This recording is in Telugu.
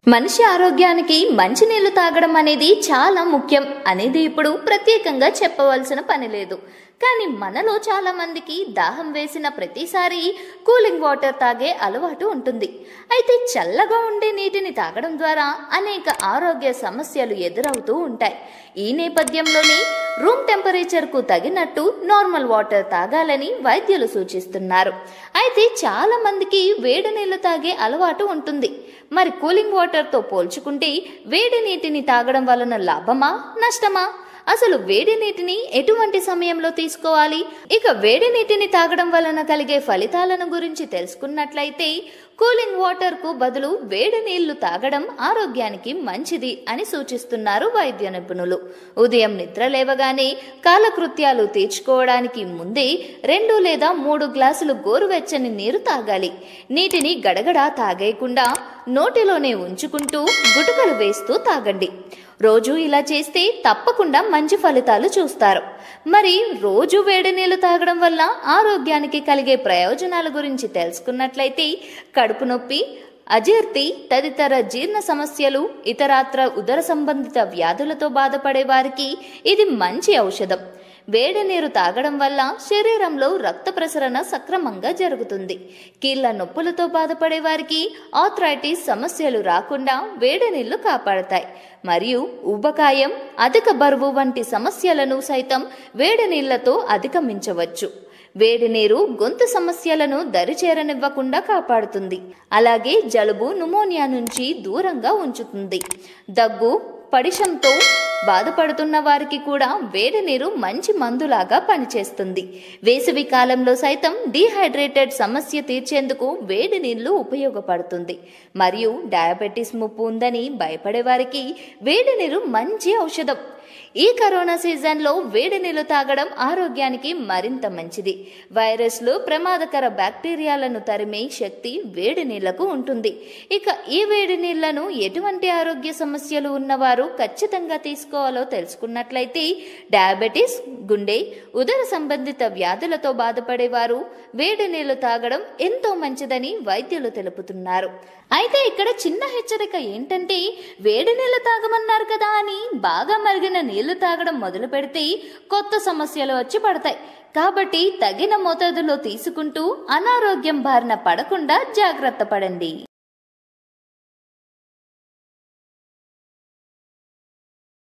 మనిషి ఆరోగ్యానికి మంచినీళ్లు తాగడం అనేది చాలా ముఖ్యం అనేది ఇప్పుడు ప్రత్యేకంగా చెప్పవలసిన పని లేదు. కానీ మనలో చాలా మందికి దాహం వేసిన ప్రతిసారి కూలింగ్ వాటర్ తాగే అలవాటు ఉంటుంది. అయితే చల్లగా ఉండే నీటిని తాగడం ద్వారా అనేక ఆరోగ్య సమస్యలు ఎదురవుతూ ఉంటాయి. ఈ నేపథ్యంలోనే రూమ్ టెంపరేచర్కు తగినట్టు నార్మల్ వాటర్ తాగాలని వైద్యులు సూచిస్తున్నారు. అయితే చాలా మందికి వేడి నీళ్లు తాగే అలవాటు ఉంటుంది. మరి కూలింగ్ వాటర్తో పోల్చుకుంటే వేడి నీటిని తాగడం వలన లాభమా నష్టమా? అసలు వేడి నీటిని ఎటువంటి సమయంలో తీసుకోవాలి? ఇక వేడి నీటిని తాగడం వలన కలిగే ఫలితాలను గురించి తెలుసుకున్నట్లయితే కూలింగ్ వాటర్ కు బదులు వేడి నీళ్లు తాగడం ఆరోగ్యానికి మంచిది అని సూచిస్తున్నారు వైద్య నిపుణులు. ఉదయం నిద్ర లేవగానే కాలకృత్యాలు తీర్చుకోవడానికి ముందే 2 లేదా 3 గ్లాసులు గోరువెచ్చని నీరు తాగాలి. నీటిని గడగడా తాగేయకుండా నోటిలోనే ఉంచుకుంటూ గుటకలు వేస్తూ తాగండి. రోజు ఇలా చేస్తే తప్పకుండా మంచి ఫలితాలు చూస్తారు. మరి రోజు వేడి నీళ్లు తాగడం వల్ల ఆరోగ్యానికి కలిగే ప్రయోజనాల గురించి తెలుసుకున్నట్లయితే కడుపు నొప్పి, అజీర్తి తదితర జీర్ణ సమస్యలు, ఇతరాత్ర ఉదర సంబంధిత వ్యాధులతో బాధపడే వారికి ఇది మంచి ఔషధం. వేడి నీరు తాగడం వల్ల శరీరంలో రక్త ప్రసరణ సక్రమంగా జరుగుతుంది. కీళ్ల నొప్పులతో బాధపడే వారికి ఆర్థరైటిస్ సమస్యలు రాకుండా వేడి నీళ్లు కాపాడతాయి. మరియు ఊబకాయం, అధిక బరువు వంటి సమస్యలను సైతం వేడి నీళ్లతో అధిగమించవచ్చు. వేడి నీరు గొంతు సమస్యలను దరిచేరనివ్వకుండా కాపాడుతుంది. అలాగే జలుబు, న్యూమోనియా నుంచి దూరంగా ఉంచుతుంది. దగ్గు, పడిశంతో బాధపడుతున్న వారికి కూడా వేడి నీరు మంచి మందులాగా పనిచేస్తుంది. వేసవి కాలంలో సైతం డీహైడ్రేటెడ్ సమస్య తీర్చేందుకు వేడి నీళ్లు ఉపయోగపడుతుంది. మరియు డయాబెటీస్ ముప్పు ఉందని భయపడే వారికి వేడి నీరు మంచి ఔషధం. ఈ కరోనా సీజన్లో వేడి నీళ్లు తాగడం ఆరోగ్యానికి మరింత మంచిది. వైరస్లు, ప్రమాదకర బ్యాక్టీరియాలను తరిమే శక్తి వేడి నీళ్లకు ఉంటుంది. ఇక ఈ వేడి నీళ్లను ఎటువంటి ఆరోగ్య సమస్యలు ఉన్నవారు ఖచ్చితంగా తీసుకోవాలో తెలుసుకున్నట్లయితే డయాబెటీస్, గుండె, ఉదర సంబంధిత వ్యాధులతో బాధపడేవారు వేడి నీళ్లు తాగడం ఎంతో మంచిదని వైద్యులు తెలుపుతున్నారు. అయితే ఇక్కడ చిన్న హెచ్చరిక ఏంటంటే, వేడి నీళ్లు తాగమన్నారు కదా అని బాగా మరిగిన నీళ్లు తాగడం మొదలు పెడితే కొత్త సమస్యలు వచ్చి పడతాయి. కాబట్టి తగిన మోతాదులో తీసుకుంటూ అనారోగ్యం బారిన పడకుండా జాగ్రత్త పడండి.